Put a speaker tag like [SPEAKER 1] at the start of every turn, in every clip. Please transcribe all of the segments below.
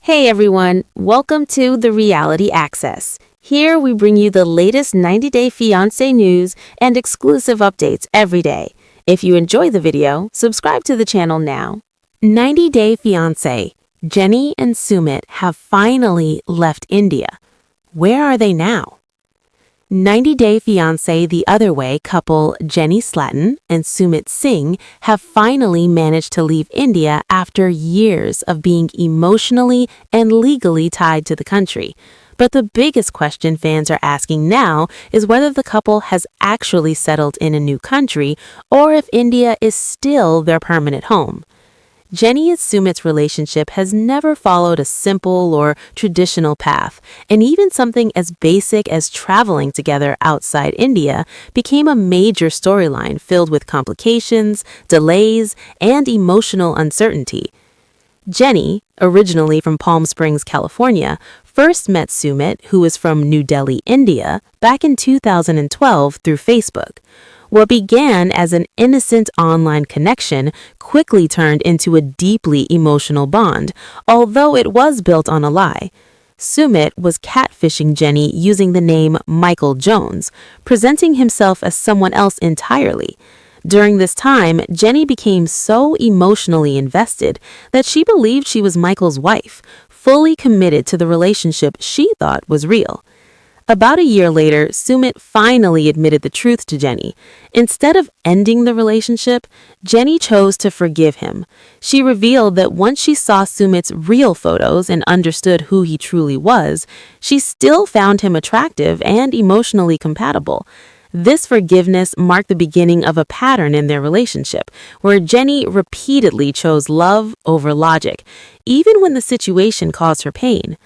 [SPEAKER 1] Hey everyone, welcome to The Reality Access. Here we bring you the latest 90-day fiancé news and exclusive updates every day. If you enjoy the video, subscribe to the channel now. 90-day fiancé. Jenny and Sumit have finally left India. Where are they now? 90-day fiancé the other way couple Jenny Slatin and Sumit Singh have finally managed to leave India after years of being emotionally and legally tied to the country. But the biggest question fans are asking now is whether the couple has actually settled in a new country or if India is still their permanent home. Jenny and Sumit's relationship has never followed a simple or traditional path, and even something as basic as traveling together outside India became a major storyline filled with complications, delays, and emotional uncertainty. Jenny, originally from Palm Springs, California, first met Sumit, who is from New Delhi, India, back in 2012 through Facebook. What began as an innocent online connection quickly turned into a deeply emotional bond, although it was built on a lie. Sumit was catfishing Jenny using the name Michael Jones, presenting himself as someone else entirely. During this time, Jenny became so emotionally invested that she believed she was Michael's wife, fully committed to the relationship she thought was real. About a year later, Sumit finally admitted the truth to Jenny. Instead of ending the relationship, Jenny chose to forgive him. She revealed that once she saw Sumit's real photos and understood who he truly was, she still found him attractive and emotionally compatible. This forgiveness marked the beginning of a pattern in their relationship, where Jenny repeatedly chose love over logic, even when the situation caused her pain.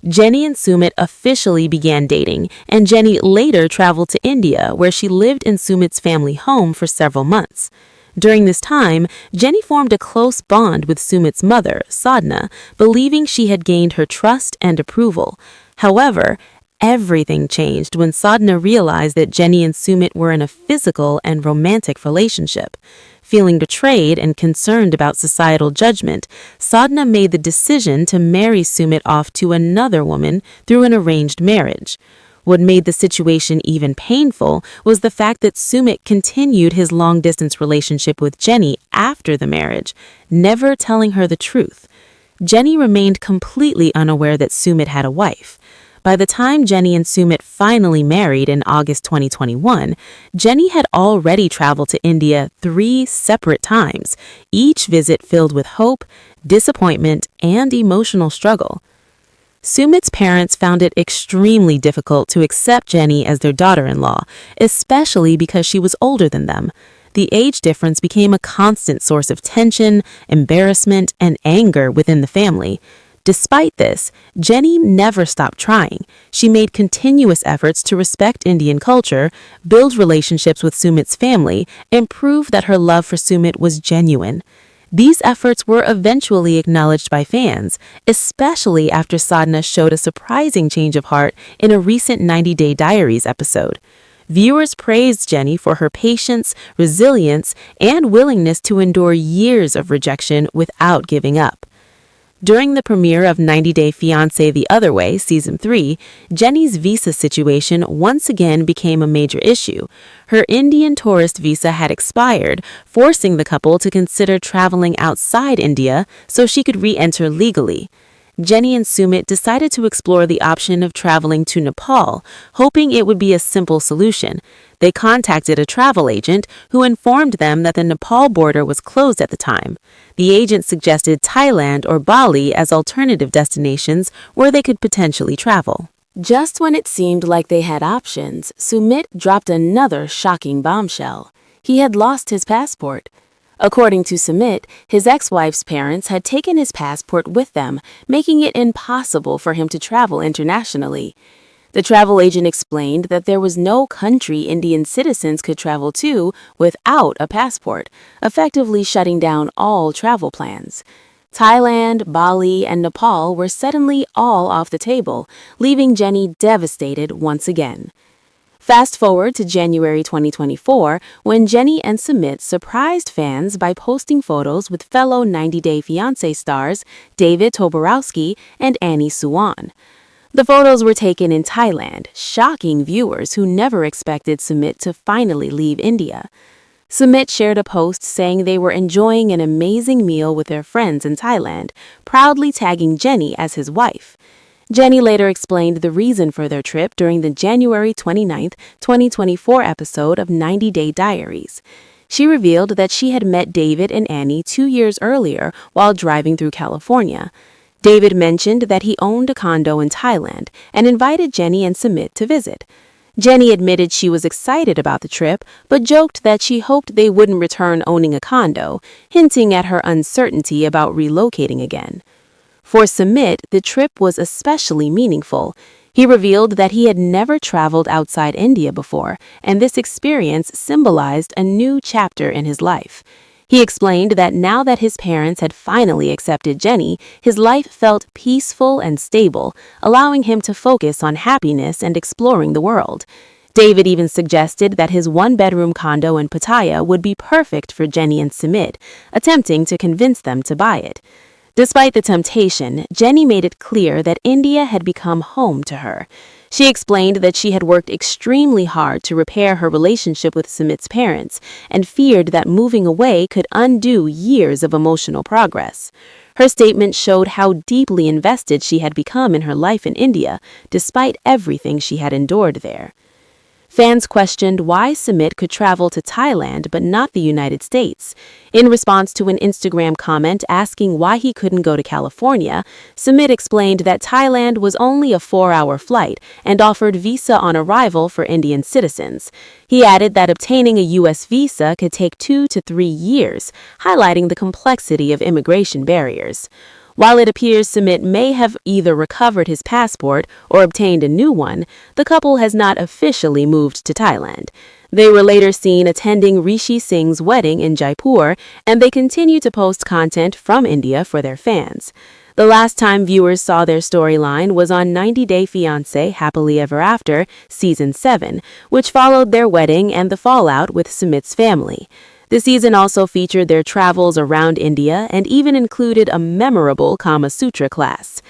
[SPEAKER 1] Jenny and Sumit officially began dating, and Jenny later traveled to India, where she lived in Sumit's family home for several months. During this time, Jenny formed a close bond with Sumit's mother, Sadhna, believing she had gained her trust and approval. However, everything changed when Sadhna realized that Jenny and Sumit were in a physical and romantic relationship. Feeling betrayed and concerned about societal judgment, Sadhna made the decision to marry Sumit off to another woman through an arranged marriage. What made the situation even painful was the fact that Sumit continued his long-distance relationship with Jenny after the marriage, never telling her the truth. Jenny remained completely unaware that Sumit had a wife. By the time Jenny and Sumit finally married in August 2021, Jenny had already traveled to India 3 separate times, each visit filled with hope, disappointment, and emotional struggle. Sumit's parents found it extremely difficult to accept Jenny as their daughter-in-law, especially because she was older than them. The age difference became a constant source of tension, embarrassment, and anger within the family. Despite this, Jenny never stopped trying. She made continuous efforts to respect Indian culture, build relationships with Sumit's family, and prove that her love for Sumit was genuine. These efforts were eventually acknowledged by fans, especially after Sadhna showed a surprising change of heart in a recent 90-Day Diaries episode. Viewers praised Jenny for her patience, resilience, and willingness to endure years of rejection without giving up. During the premiere of 90-Day Fiancé the Other Way, Season 3, Jenny's visa situation once again became a major issue. Her Indian tourist visa had expired, forcing the couple to consider traveling outside India so she could re-enter legally. Jenny and Sumit decided to explore the option of traveling to Nepal, hoping it would be a simple solution. They contacted a travel agent who informed them that the Nepal border was closed at the time. The agent suggested Thailand or Bali as alternative destinations where they could potentially travel. Just when it seemed like they had options, Sumit dropped another shocking bombshell. He had lost his passport. According to Sumit, his ex-wife's parents had taken his passport with them, making it impossible for him to travel internationally. The travel agent explained that there was no country Indian citizens could travel to without a passport, effectively shutting down all travel plans. Thailand, Bali, and Nepal were suddenly all off the table, leaving Jenny devastated once again. Fast forward to January 2024, when Jenny and Sumit surprised fans by posting photos with fellow 90 Day Fiancé stars David Toborowski and Annie Suwan. The photos were taken in Thailand, shocking viewers who never expected Sumit to finally leave India. Sumit shared a post saying they were enjoying an amazing meal with their friends in Thailand, proudly tagging Jenny as his wife. Jenny later explained the reason for their trip during the January 29, 2024 episode of 90 Day Diaries. She revealed that she had met David and Annie 2 years earlier while driving through California. David mentioned that he owned a condo in Thailand and invited Jenny and Sumit to visit. Jenny admitted she was excited about the trip, but joked that she hoped they wouldn't return owning a condo, hinting at her uncertainty about relocating again. For Sumit, the trip was especially meaningful. He revealed that he had never traveled outside India before, and this experience symbolized a new chapter in his life. He explained that now that his parents had finally accepted Jenny, his life felt peaceful and stable, allowing him to focus on happiness and exploring the world. David even suggested that his one-bedroom condo in Pattaya would be perfect for Jenny and Sumit, attempting to convince them to buy it. Despite the temptation, Jenny made it clear that India had become home to her. She explained that she had worked extremely hard to repair her relationship with Sumit's parents and feared that moving away could undo years of emotional progress. Her statement showed how deeply invested she had become in her life in India, despite everything she had endured there. Fans questioned why Sumit could travel to Thailand but not the United States. In response to an Instagram comment asking why he couldn't go to California, Sumit explained that Thailand was only a 4-hour flight and offered visa on arrival for Indian citizens. He added that obtaining a U.S. visa could take 2 to 3 years, highlighting the complexity of immigration barriers. While it appears Sumit may have either recovered his passport or obtained a new one, the couple has not officially moved to Thailand. They were later seen attending Rishi Singh's wedding in Jaipur, and they continue to post content from India for their fans. The last time viewers saw their storyline was on 90 Day Fiancé Happily Ever After, Season 7, which followed their wedding and the fallout with Sumit's family. The season also featured their travels around India and even included a memorable Kama Sutra class.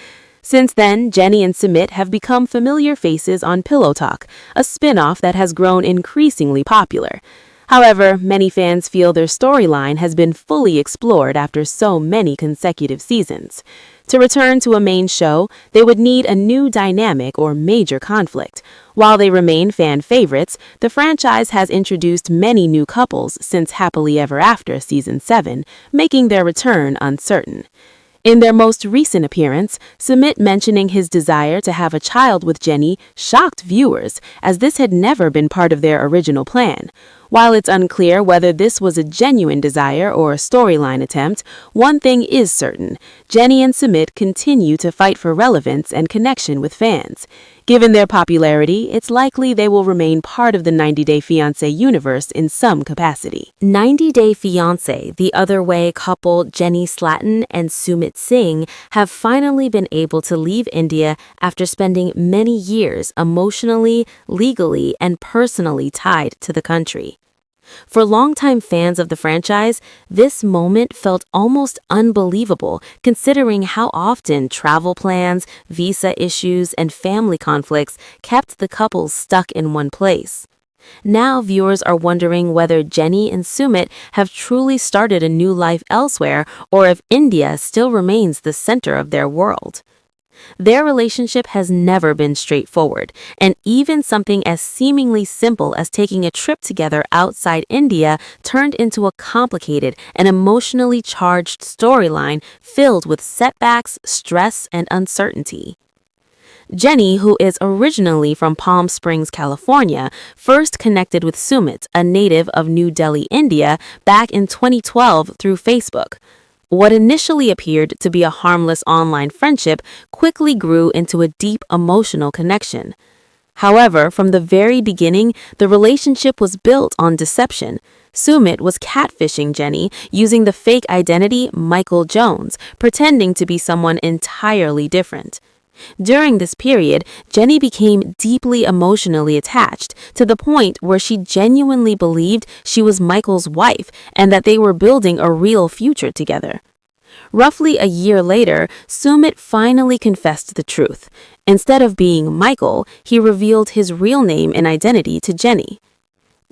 [SPEAKER 1] Since then, Jenny and Sumit have become familiar faces on Pillow Talk, a spin-off that has grown increasingly popular. However, many fans feel their storyline has been fully explored after so many consecutive seasons. To return to a main show, they would need a new dynamic or major conflict. While they remain fan favorites, the franchise has introduced many new couples since Happily Ever After Season 7, making their return uncertain. In their most recent appearance, Sumit mentioning his desire to have a child with Jenny shocked viewers, as this had never been part of their original plan. While it's unclear whether this was a genuine desire or a storyline attempt, one thing is certain: Jenny and Sumit continue to fight for relevance and connection with fans. Given their popularity, it's likely they will remain part of the 90 Day Fiancé universe in some capacity. 90 Day Fiancé, the other way couple Jenny Slatin and Sumit Singh have finally been able to leave India after spending many years emotionally, legally, and personally tied to the country. For longtime fans of the franchise, this moment felt almost unbelievable considering how often travel plans, visa issues, and family conflicts kept the couple stuck in one place. Now viewers are wondering whether Jenny and Sumit have truly started a new life elsewhere or if India still remains the center of their world. Their relationship has never been straightforward, and even something as seemingly simple as taking a trip together outside India turned into a complicated and emotionally charged storyline filled with setbacks, stress, and uncertainty. Jenny, who is originally from Palm Springs, California, first connected with Sumit, a native of New Delhi, India, back in 2012 through Facebook. What initially appeared to be a harmless online friendship quickly grew into a deep emotional connection. However, from the very beginning, the relationship was built on deception. Sumit was catfishing Jenny using the fake identity Michael Jones, pretending to be someone entirely different. During this period, Jenny became deeply emotionally attached to the point where she genuinely believed she was Michael's wife and that they were building a real future together. Roughly a year later, Sumit finally confessed the truth. Instead of being Michael, he revealed his real name and identity to Jenny.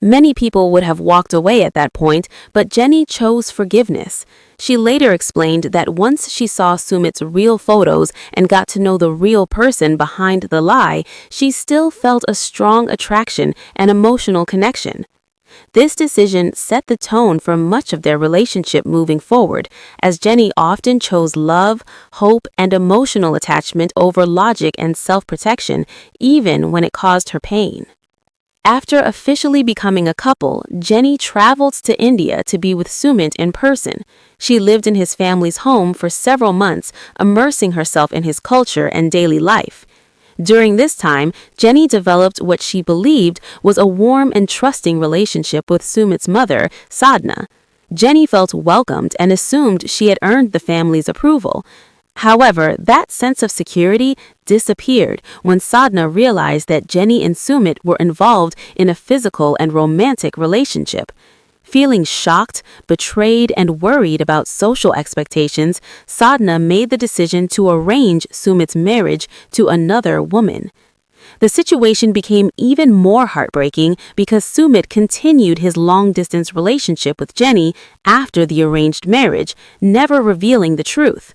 [SPEAKER 1] Many people would have walked away at that point, but Jenny chose forgiveness. She later explained that once she saw Sumit's real photos and got to know the real person behind the lie, she still felt a strong attraction and emotional connection. This decision set the tone for much of their relationship moving forward, as Jenny often chose love, hope, and emotional attachment over logic and self-protection, even when it caused her pain. After officially becoming a couple, Jenny traveled to India to be with Sumit in person. She lived in his family's home for several months, immersing herself in his culture and daily life. During this time, Jenny developed what she believed was a warm and trusting relationship with Sumit's mother, Sadhna. Jenny felt welcomed and assumed she had earned the family's approval. However, that sense of security disappeared when Sadhna realized that Jenny and Sumit were involved in a physical and romantic relationship. Feeling shocked, betrayed, and worried about social expectations, Sadhna made the decision to arrange Sumit's marriage to another woman. The situation became even more heartbreaking because Sumit continued his long-distance relationship with Jenny after the arranged marriage, never revealing the truth.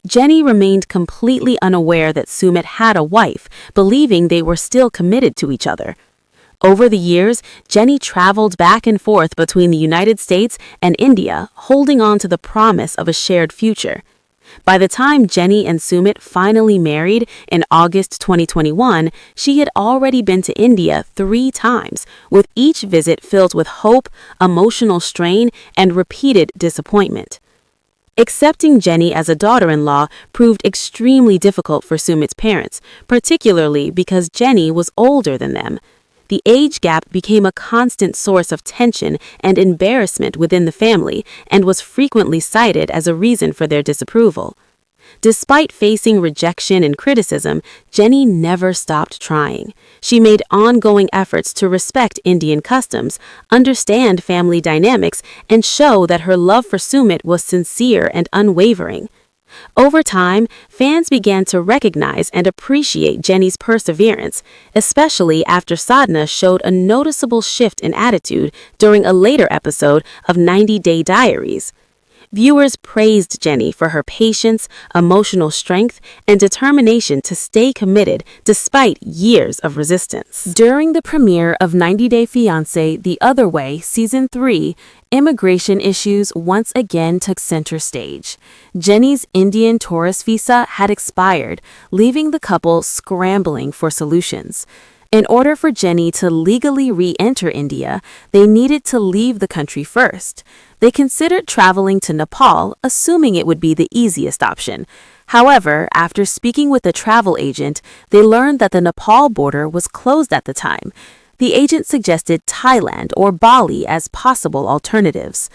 [SPEAKER 1] Jenny remained completely unaware that Sumit had a wife, believing they were still committed to each other. Over the years, Jenny traveled back and forth between the United States and India, holding on to the promise of a shared future. By the time Jenny and Sumit finally married in August 2021, she had already been to India 3 times, with each visit filled with hope, emotional strain, and repeated disappointment. Accepting Jenny as a daughter-in-law proved extremely difficult for Sumit's parents, particularly because Jenny was older than them. The age gap became a constant source of tension and embarrassment within the family and was frequently cited as a reason for their disapproval. Despite facing rejection and criticism, Jenny never stopped trying. She made ongoing efforts to respect Indian customs, understand family dynamics, and show that her love for Sumit was sincere and unwavering. Over time, fans began to recognize and appreciate Jenny's perseverance, especially after Sadhna showed a noticeable shift in attitude during a later episode of 90 Day Diaries. Viewers praised Jenny for her patience, emotional strength, and determination to stay committed despite years of resistance. During the premiere of 90 Day Fiancé The Other Way Season 3, immigration issues once again took center stage. Jenny's Indian tourist visa had expired, leaving the couple scrambling for solutions. In order for Jenny to legally re-enter India, they needed to leave the country first. They considered traveling to Nepal, assuming it would be the easiest option. However, after speaking with a travel agent, they learned that the Nepal border was closed at the time. The agent suggested Thailand or Bali as possible alternatives.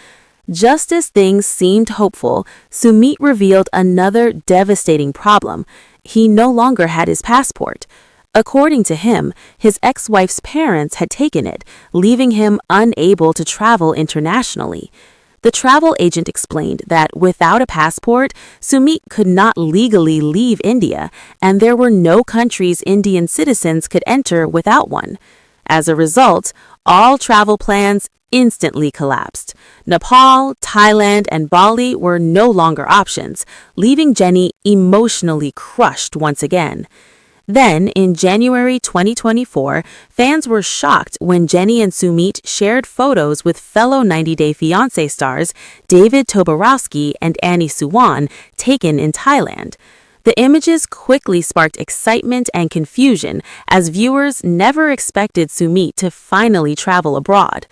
[SPEAKER 1] Just as things seemed hopeful, Sumit revealed another devastating problem. He no longer had his passport. According to him, his ex-wife's parents had taken it, leaving him unable to travel internationally. The travel agent explained that without a passport, Sumit could not legally leave India, and there were no countries Indian citizens could enter without one. As a result, all travel plans instantly collapsed. Nepal, Thailand, and Bali were no longer options, leaving Jenny emotionally crushed once again. Then, in January 2024, fans were shocked when Jenny and Sumit shared photos with fellow 90 Day Fiancé stars David Toborowski and Annie Suwon taken in Thailand. The images quickly sparked excitement and confusion as viewers never expected Sumit to finally travel abroad.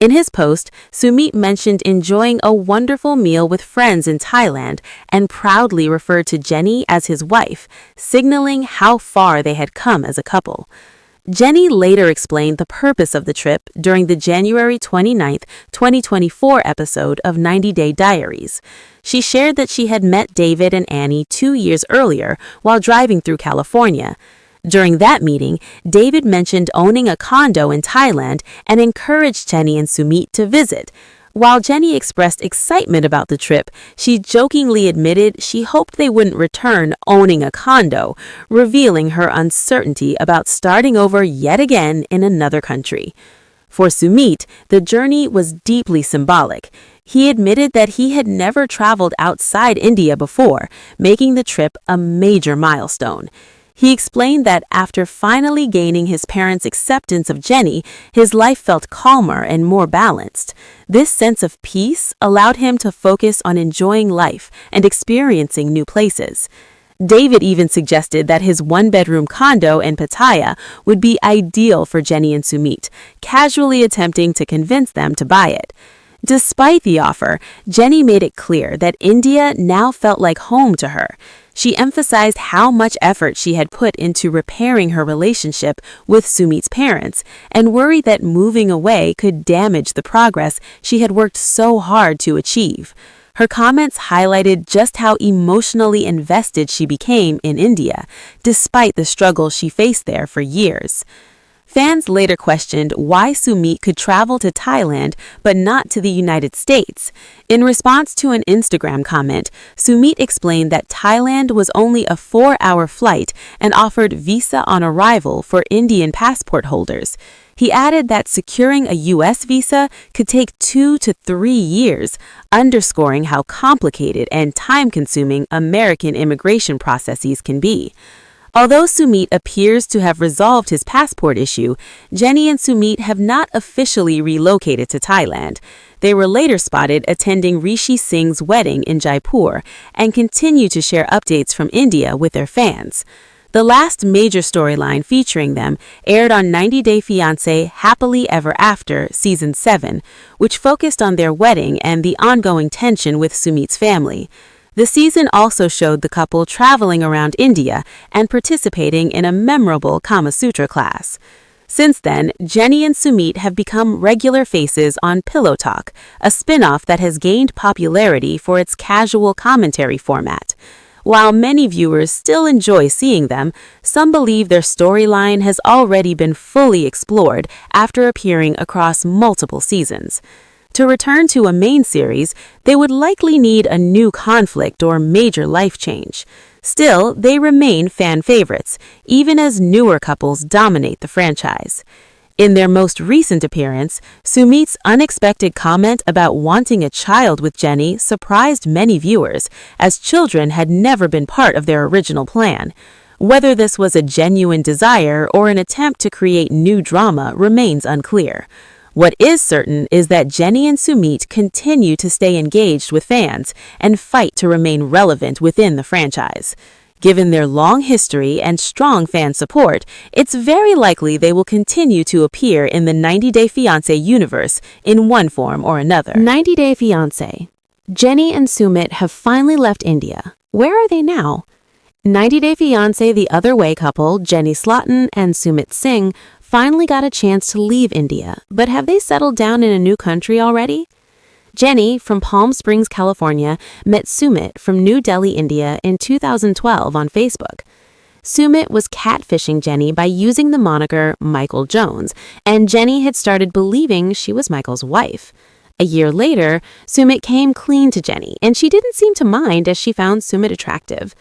[SPEAKER 1] In his post, Sumit mentioned enjoying a wonderful meal with friends in Thailand and proudly referred to Jenny as his wife, signaling how far they had come as a couple. Jenny later explained the purpose of the trip during the January 29, 2024 episode of 90 Day Diaries. She shared that she had met David and Annie 2 years earlier while driving through California. During that meeting, David mentioned owning a condo in Thailand and encouraged Jenny and Sumit to visit. While Jenny expressed excitement about the trip, she jokingly admitted she hoped they wouldn't return owning a condo, revealing her uncertainty about starting over yet again in another country. For Sumit, the journey was deeply symbolic. He admitted that he had never traveled outside India before, making the trip a major milestone. He explained that after finally gaining his parents' acceptance of Jenny, his life felt calmer and more balanced. This sense of peace allowed him to focus on enjoying life and experiencing new places. David even suggested that his one-bedroom condo in Pattaya would be ideal for Jenny and Sumit, casually attempting to convince them to buy it. Despite the offer, Jenny made it clear that India now felt like home to her. She emphasized how much effort she had put into repairing her relationship with Sumit's parents and worried that moving away could damage the progress she had worked so hard to achieve. Her comments highlighted just how emotionally invested she became in India, despite the struggles she faced there for years. Fans later questioned why Sumit could travel to Thailand but not to the United States. In response to an Instagram comment, Sumit explained that Thailand was only a 4-hour flight and offered visa on arrival for Indian passport holders. He added that securing a U.S. visa could take 2 to 3 years, underscoring how complicated and time-consuming American immigration processes can be. Although Sumit appears to have resolved his passport issue, Jenny and Sumit have not officially relocated to Thailand. They were later spotted attending Rishi Singh's wedding in Jaipur and continue to share updates from India with their fans. The last major storyline featuring them aired on 90 Day Fiancé Happily Ever After Season 7, which focused on their wedding and the ongoing tension with Sumit's family. The season also showed the couple traveling around India and participating in a memorable Kama Sutra class. Since then, Jenny and Sumit have become regular faces on Pillow Talk, a spin-off that has gained popularity for its casual commentary format. While many viewers still enjoy seeing them, some believe their storyline has already been fully explored after appearing across multiple seasons. To return to a main series, they would likely need a new conflict or major life change. Still, they remain fan favorites, even as newer couples dominate the franchise. In their most recent appearance, Sumit's unexpected comment about wanting a child with Jenny surprised many viewers, as children had never been part of their original plan. Whether this was a genuine desire or an attempt to create new drama remains unclear. What is certain is that Jenny and Sumit continue to stay engaged with fans and fight to remain relevant within the franchise. Given their long history and strong fan support, it's very likely they will continue to appear in the 90 Day Fiancé universe in one form or another. 90 Day Fiancé. Jenny and Sumit have finally left India. Where are they now? 90 Day Fiancé The Other Way couple, Jenny Slaughton and Sumit Singh, finally got a chance to leave India, but have they settled down in a new country already? Jenny, from Palm Springs, California, met Sumit from New Delhi, India in 2012 on Facebook. Sumit was catfishing Jenny by using the moniker Michael Jones, and Jenny had started believing she was Michael's wife. A year later, Sumit came clean to Jenny, and she didn't seem to mind as she found Sumit attractive.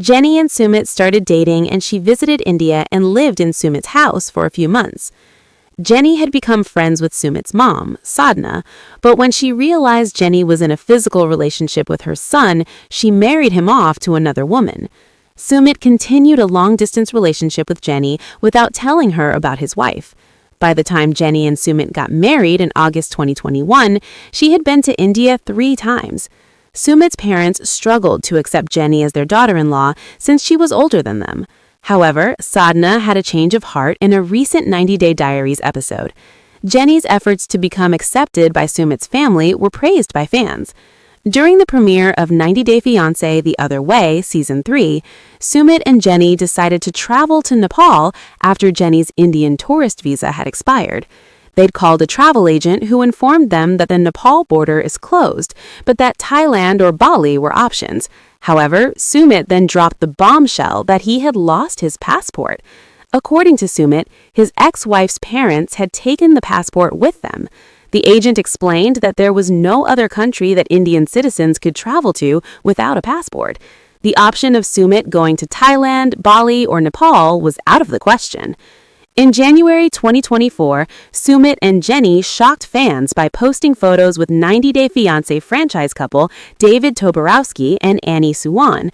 [SPEAKER 1] Jenny and Sumit started dating, and she visited India and lived in Sumit's house for a few months. Jenny had become friends with Sumit's mom, Sadhna, but when she realized Jenny was in a physical relationship with her son, she married him off to another woman. Sumit continued a long-distance relationship with Jenny without telling her about his wife. By the time Jenny and Sumit got married in August 2021, she had been to India 3 times. Sumit's parents struggled to accept Jenny as their daughter-in-law since she was older than them. However, Sadhna had a change of heart in a recent 90 Day Diaries episode. Jenny's efforts to become accepted by Sumit's family were praised by fans. During the premiere of 90 Day Fiancé The Other Way, Season 3, Sumit and Jenny decided to travel to Nepal after Jenny's Indian tourist visa had expired. They'd called a travel agent who informed them that the Nepal border is closed, but that Thailand or Bali were options. However, Sumit then dropped the bombshell that he had lost his passport. According to Sumit, his ex-wife's parents had taken the passport with them. The agent explained that there was no other country that Indian citizens could travel to without a passport. The option of Sumit going to Thailand, Bali, or Nepal was out of the question. In January 2024, Sumit and Jenny shocked fans by posting photos with 90 Day Fiancé franchise couple David Toborowski and Annie Suwan.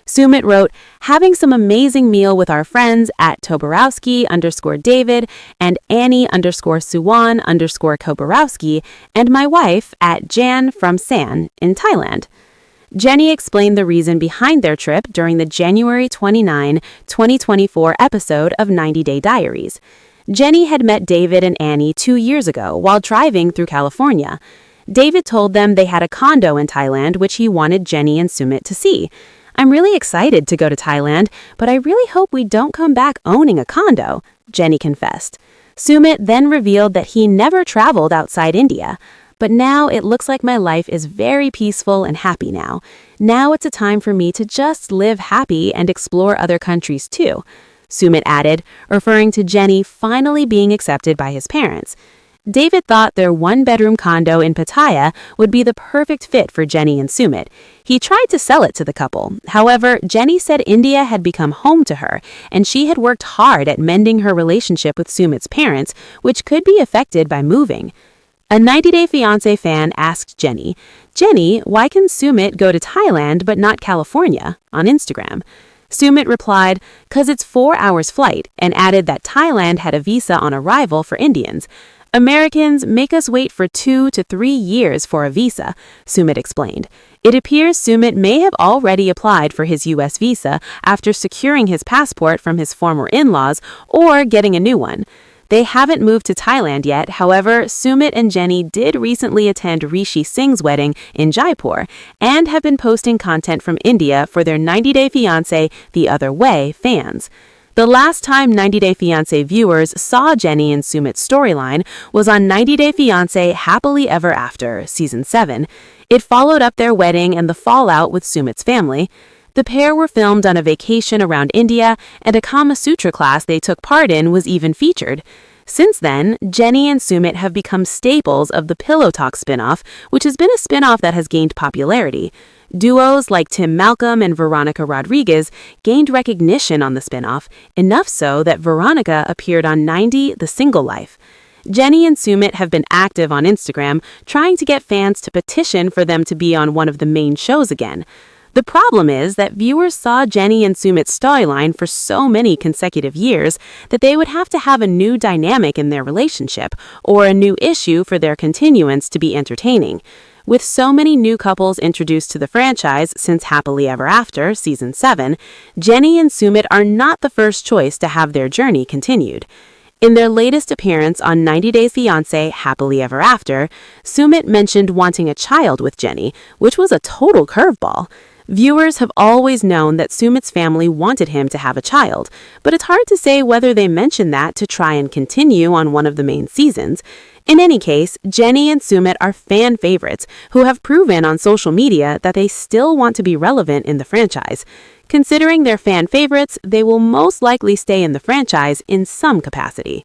[SPEAKER 1] Sumit wrote, "Having some amazing meal with our friends at Toborowski_David and Annie_Suwan_Toborowski and my wife at Jan from San in Thailand." Jenny explained the reason behind their trip during the January 29, 2024 episode of 90 Day Diaries. Jenny had met David and Annie 2 years ago while driving through California. David told them they had a condo in Thailand which he wanted Jenny and Sumit to see. "I'm really excited to go to Thailand, but I really hope we don't come back owning a condo," Jenny confessed. Sumit then revealed that he never traveled outside India. "But now it looks like my life is very peaceful and happy now. Now it's a time for me to just live happy and explore other countries too," Sumit added, referring to Jenny finally being accepted by his parents. David thought their one-bedroom condo in Pattaya would be the perfect fit for Jenny and Sumit. He tried to sell it to the couple. However, Jenny said India had become home to her, and she had worked hard at mending her relationship with Sumit's parents, which could be affected by moving. A 90 Day Fiancé fan asked Jenny, "Jenny, why can Sumit go to Thailand but not California?" on Instagram. Sumit replied, "'Cause it's 4 hours flight," and added that Thailand had a visa on arrival for Indians. "Americans make us wait for 2 to 3 years for a visa," Sumit explained. It appears Sumit may have already applied for his U.S. visa after securing his passport from his former in-laws or getting a new one. They haven't moved to Thailand yet. However, Sumit and Jenny did recently attend Rishi Singh's wedding in Jaipur and have been posting content from India for their 90 Day Fiancé The Other Way fans. The last time 90 Day Fiancé viewers saw Jenny and Sumit's storyline was on 90 Day Fiancé Happily Ever After, Season 7. It followed up their wedding and the fallout with Sumit's family. The pair were filmed on a vacation around India, and a Kama Sutra class they took part in was even featured. Since then, Jenny and Sumit have become staples of the Pillow Talk spinoff, which has been a spinoff that has gained popularity. Duos like Tim Malcolm and Veronica Rodriguez gained recognition on the spinoff, enough so that Veronica appeared on 90 The Single Life. Jenny and Sumit have been active on Instagram, trying to get fans to petition for them to be on one of the main shows again. The problem is that viewers saw Jenny and Sumit's storyline for so many consecutive years that they would have to have a new dynamic in their relationship or a new issue for their continuance to be entertaining. With so many new couples introduced to the franchise since Happily Ever After, Season 7, Jenny and Sumit are not the first choice to have their journey continued. In their latest appearance on 90 Day Fiancé Happily Ever After, Sumit mentioned wanting a child with Jenny, which was a total curveball. Viewers have always known that Sumit's family wanted him to have a child, but it's hard to say whether they mentioned that to try and continue on one of the main seasons. In any case, Jenny and Sumit are fan favorites who have proven on social media that they still want to be relevant in the franchise. Considering they're fan favorites, they will most likely stay in the franchise in some capacity.